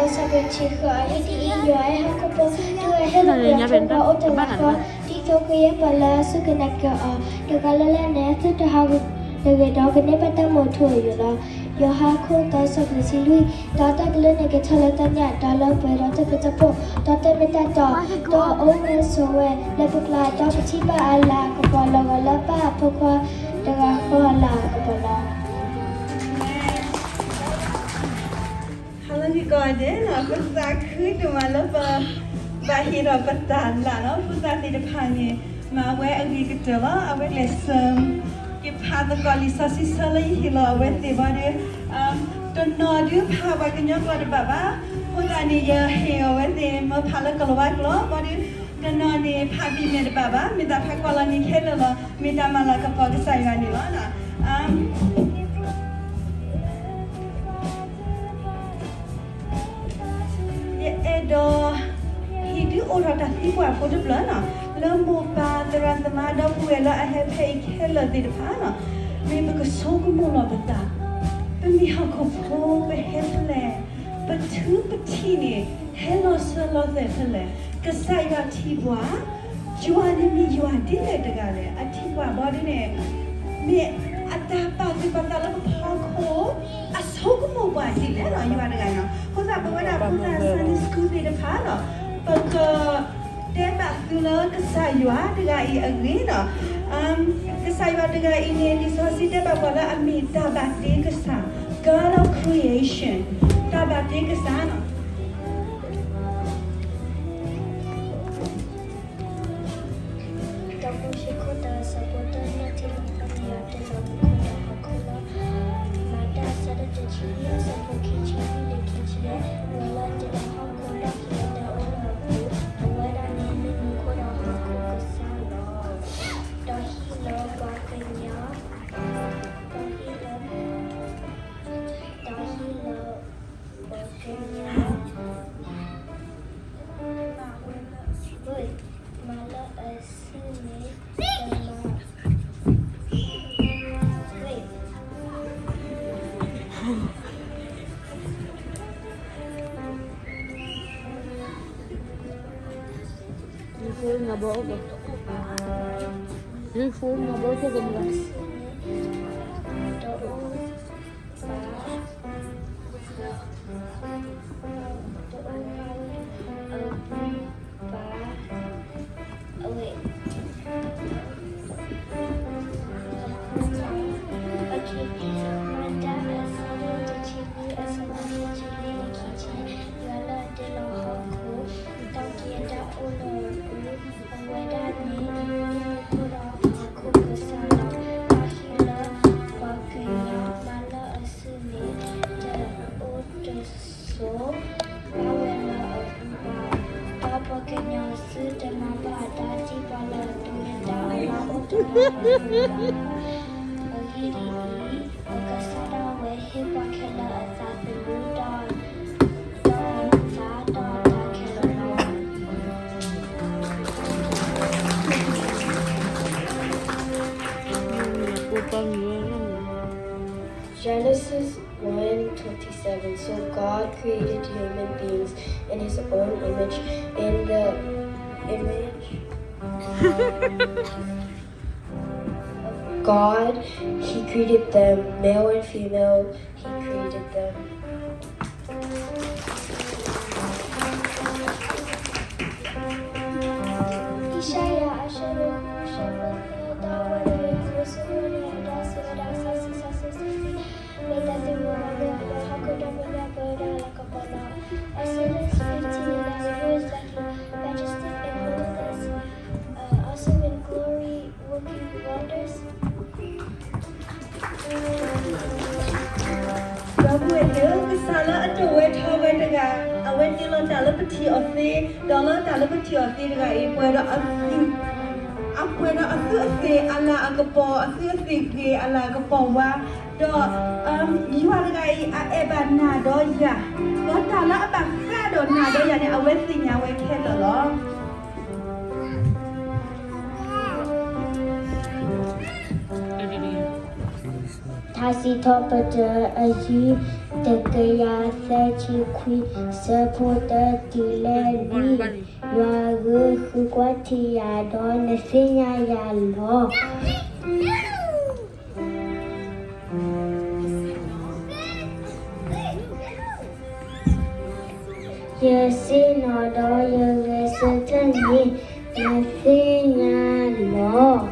sabachiga iti iyo ay hakupo tuwa helo ya chokwa otalako di tokuya pala sukanaka tukalala neta tahagu tuwe dogane pata motu yola yohako to sabachilu tata glene ke chalatanya dala pero tapitapo tata meta to ome sowe lepukla to pachiba ala kapala wala pa pokwa daga ko ala kapala Halo juga ada, nak pesak tu malah bahir petan lah, nak pesak di depannya. Mawe agi kita lah, awe lesem. Kita ada kali sasi salai hilang, awe tiba dia. Dan nadu pawa kenyang keluar bapa. Punya ni ya heo, awe tiba pala keluar keluar. Badi dan nadu pabi meda bapa, meda pakwala ni kela lah, meda malah kapal kesayang ni lah na. Edo hidu orang dah tiba pada belana lembu padaran temada puela ahep hekela di depan memang kesok mula betul pemihak kopro behele betul betini hello selo behele kesaya tiba jual ni jual dia degale atiba body ne me ada apa di pasal pangko asok mau buat dia lah jual degana Kusa bawa kusa sana school di depan lah. Pekak dia bakula kesayua dengan i agree lah. Kesayua dengan ini di sosial dia bawa amita bakti kesana. God of creation. Tak bakti kesana. Tahu syukur sebutan nanti dia dalam kuda hakula. Mada sada jadi sebuah kicik. Wala tidak aku lagi ada orangku, wala ni kurang aku kesana. Dahila bakanya, dahila bakanya. Boy, malah asini sama. Wait. Full nga ba ako? Yung full nga ba ako gamlas? Genesis 1:27. So God created human beings in his own image. In the image of God, he created them, male and female, he created them. dalam peti osi, dalam peti osi dengan ibu ada osi. Apa ada osi ala agapo, osi ke ala agapo wa. Do, iwa dengan iban na do ya. Do dalam abang kado na do ya ni awesi nya we kelo lo. hasi topata ayi tekaya sachi kui sapota tileli yagu hukwati yado nasinya yalo Yasino do yagasatani nasinya lo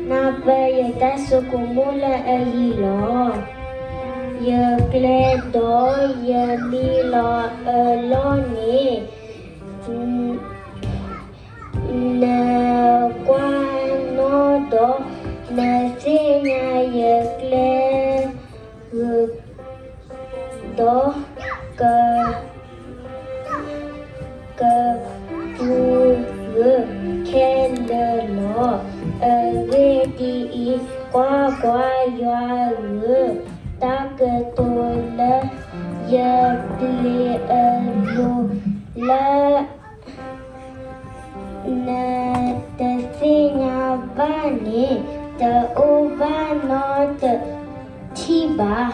Napa yata sukumula ahilo Ya kledo ya lilo aloni Na kwano do na sinya ya kledo ka kendalo agedi kwa ya takatola ya ple alo la na tasinya bani the ubanot tiba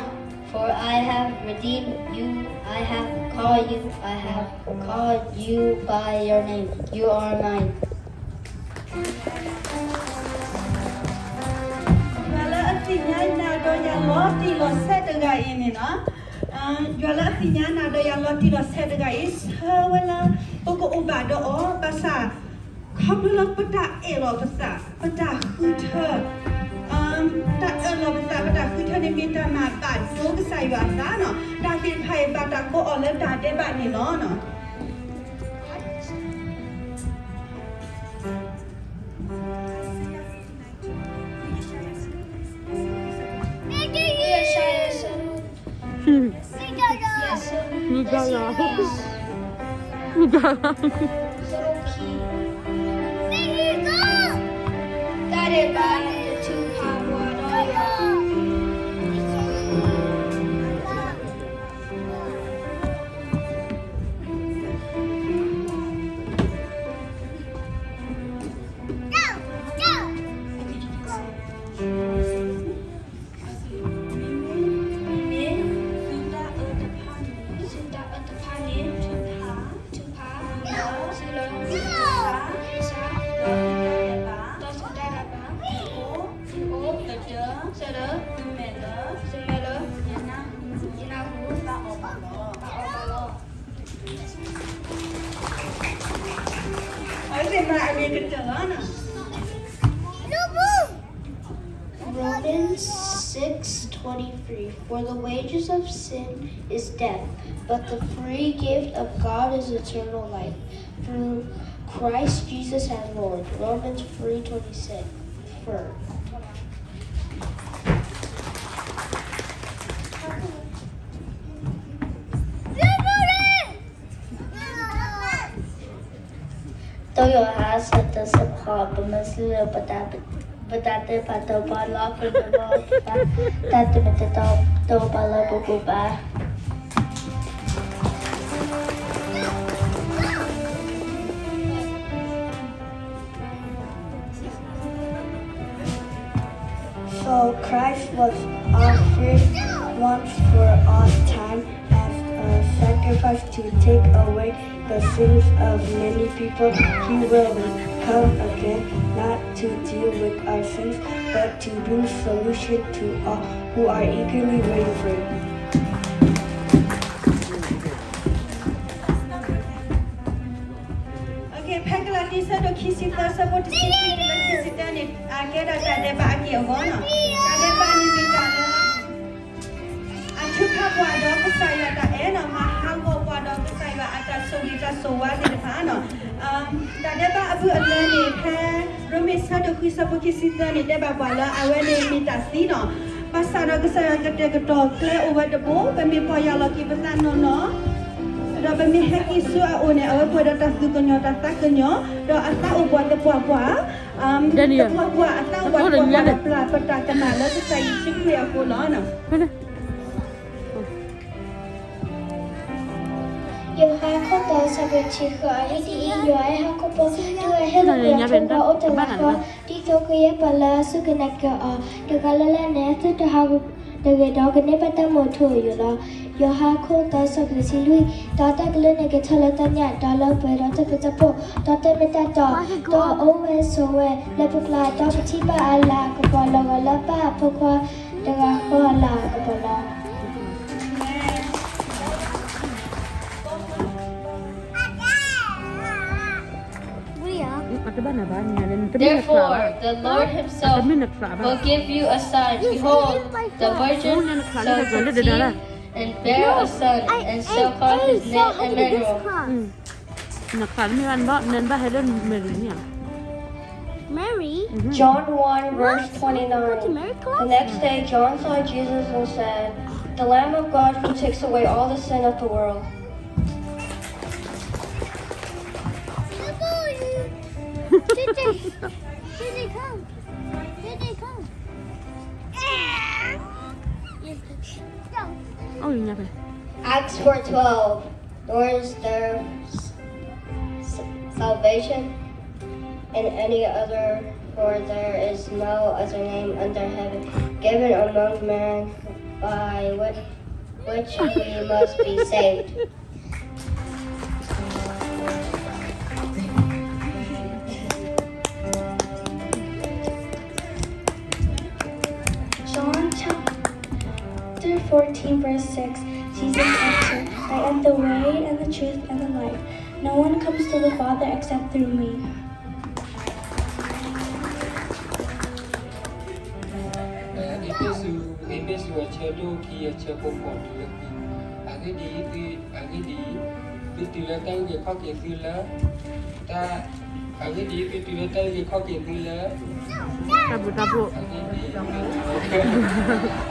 for I have redeemed you I have called you by your name you are mine Wala artinya nado yang loti lo sedega ini na. Wala artinya nado yang loti lo sedega is. Wala pokok ubah doa bahasa. Kau belum pada elo bahasa. Pada huter. Tak elo bahasa pada huter ni minta makan. So kesai bahasa no. Dah filpai pada ko oleh dah debat ni no. Nigala. Nigala. Romans 6:23 For the wages of sin is death, but the free gift of God is eternal life through Christ Jesus our Lord. Romans 3:26. Though your house had the support, but must live Badate pato bala kuno tate mete to bala bububa. So Christ was offered once for all time as a sacrifice to take away the sins of many people. He will come again, not to deal with our sins, but to bring solution to all who are eagerly waiting for him. Okay, pagla kisa do kisita support sisi kila kisita ni agera tade ba aki ogono. Tade ba ni mitana. Achuka kwa do kesaya da ena mahango kwa do kesaya ata sowita sowa di depan. Tade ba abu alani pe romisa do kisa po kisita ni deba bala awene mitasi no. Pasara kesaya kete ketok kle over the bo pemi poya laki pesan no. Do pemi haki su one awe po da tas du konyo tas tak konyo do ata ubuat de puah-puah puah-puah ata ubuat puah pla peta kenal la kesaya sikle aku no. Sabachiha Iti Iyoai Hakopo Tuahelaka Otalaka Titokia Pala Sukanaka Tugalala Neta Tahagu Dogane Moto Yola Yohako Tasakilui Tata Glenagatalanya Dala Perata Petapo Tata Metata Da Owe Lepukla Tapatiba Ala Kapola Lapa Pokwa Dagahola Kapola. Therefore, the Lord Himself will give you a sign. Behold, the virgin shall conceive and bear a son, and shall call his name Emmanuel. หนักฝันมีวันบ่เน้นบ่ให้เล่นเมรีเนี่ย Mary? John 1 verse 29. Mary The next day John saw Jesus and said, "The Lamb of God who takes away all the sin of the world." Here they come. Here they come. Oh, you never. Acts 4:12. Nor is there salvation in any other, for there is no other name under heaven given among men by which we must be saved. John chapter 14 verse 6. Jesus answered, "I am the way and the truth and the life. No one comes to the Father except through me." Ebesu achado ki achapo pontu agedi bitila tau ge khake sila ta agedi bitila tau ge khake sila Tabu.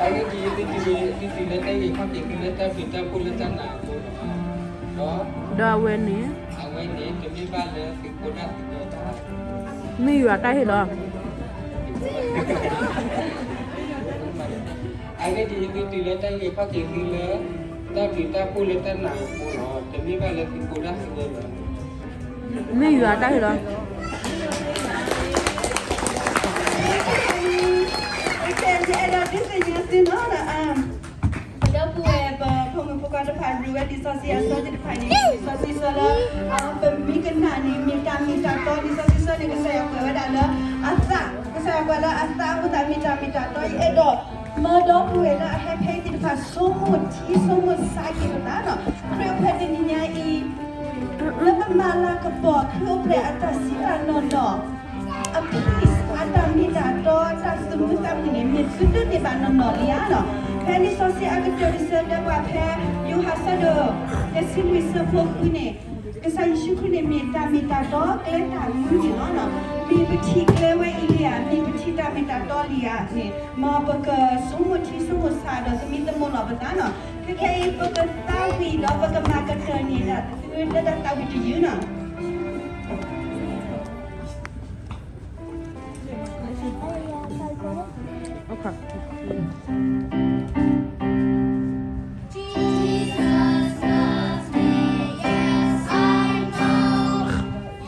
agedi bitila tau ge khake sila ta bita pula na đó Da wen ni. awai ni demi bala sikoda sikoda มีอยู่ใกล้เหรอ agedi bitila tau ge khake sila ta bita pula na demi bala sikoda sikoda มีอยู่ใกล้เหรอ Okay, and this is just in honor. Pada pueba pengumpulkan depan ruang di sosial di depan ini sosial pemikiran ni minta to di sosial ni saya pueba adalah asa saya pueba asa aku tak minta to edo Mada pueba happy di depan semut sakit nana kerana pada ninyai lepas malah kebok kerana atas siapa nono a peace ada minta to atas semua kami ni sudah di mana noliano Penny sosial agak jadi sedang apa you hasado yasin bisa ini kesan syukur ni minta to kelihatan mungkin mana mi betik lewa ilia mi betik tak minta to lihat ni mau ke semua sada seminta mono betana kekai ke tawi dah ke marketer ni dah tahu tu you know Okay. Jesus loves me, yes I know.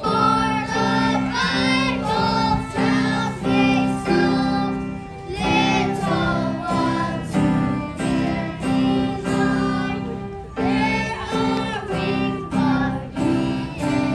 For the Bible tells me so. Little ones who hear me cry, there are wings, but He is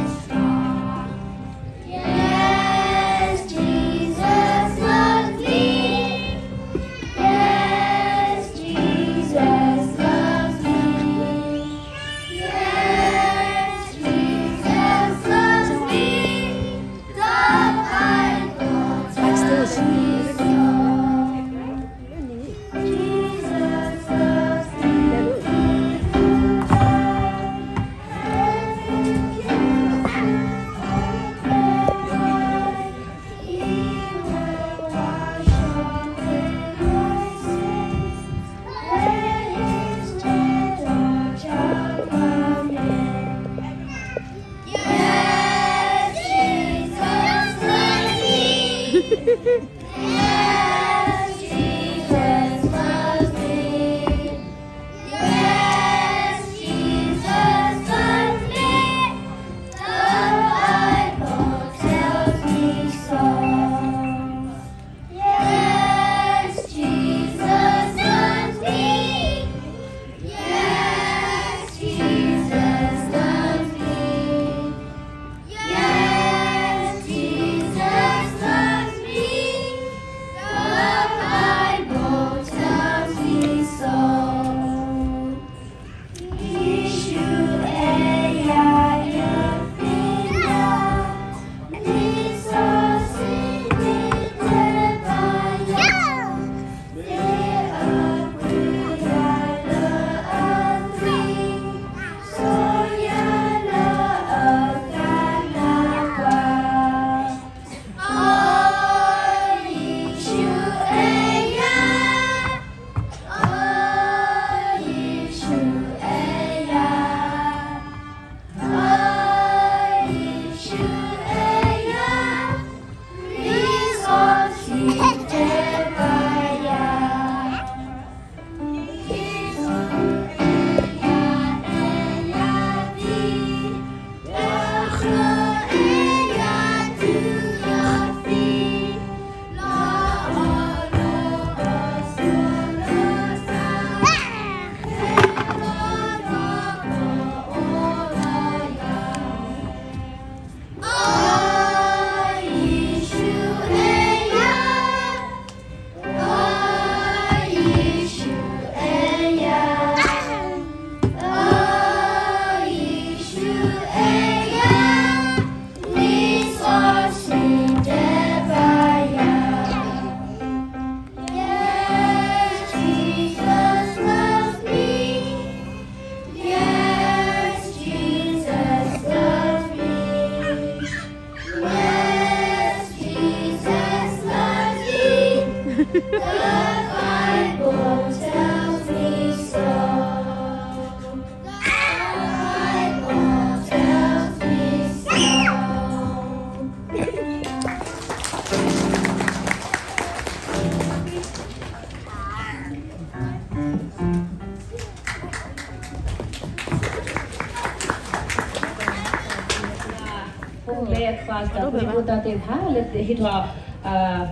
ले class ता पुरी पुता ते था ले हिटवा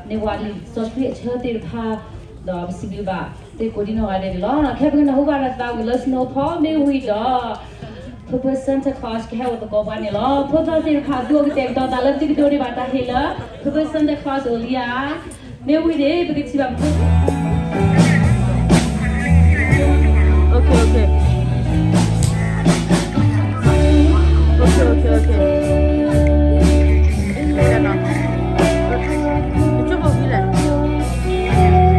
नेवाली सोचली छते था the सिबिबा ते कोडिनो गाले ल न खेबन हो बारा ता लस नो थ मे हुई the Papa Santa Claus ke hawa ko ba ni lo photo te kha do ke te ta la ti do ni ba ta he la Papa Santa Claus olia me wi de be ti ba Okay, okay. Okay. Jangan. Coba bilang. Jangan.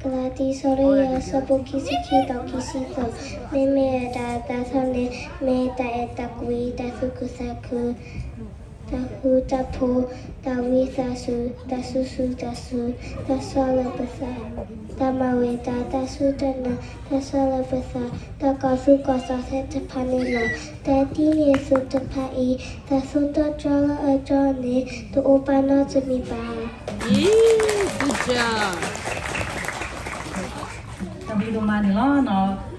Kalati Soria Sabuki Siki Kisito, Neme Dasane, Me Eta Kui, Dafukusaku, Tahutapu, Dawisasu, Dasu, Dasalabasa, Damaweta, Dasudana, Dasalabasa, Dakafuka Seta Panila, Dadini Sutapai, Dasuta Jala Ajani, the Opana to me by. Good job. Tapi do mani lo no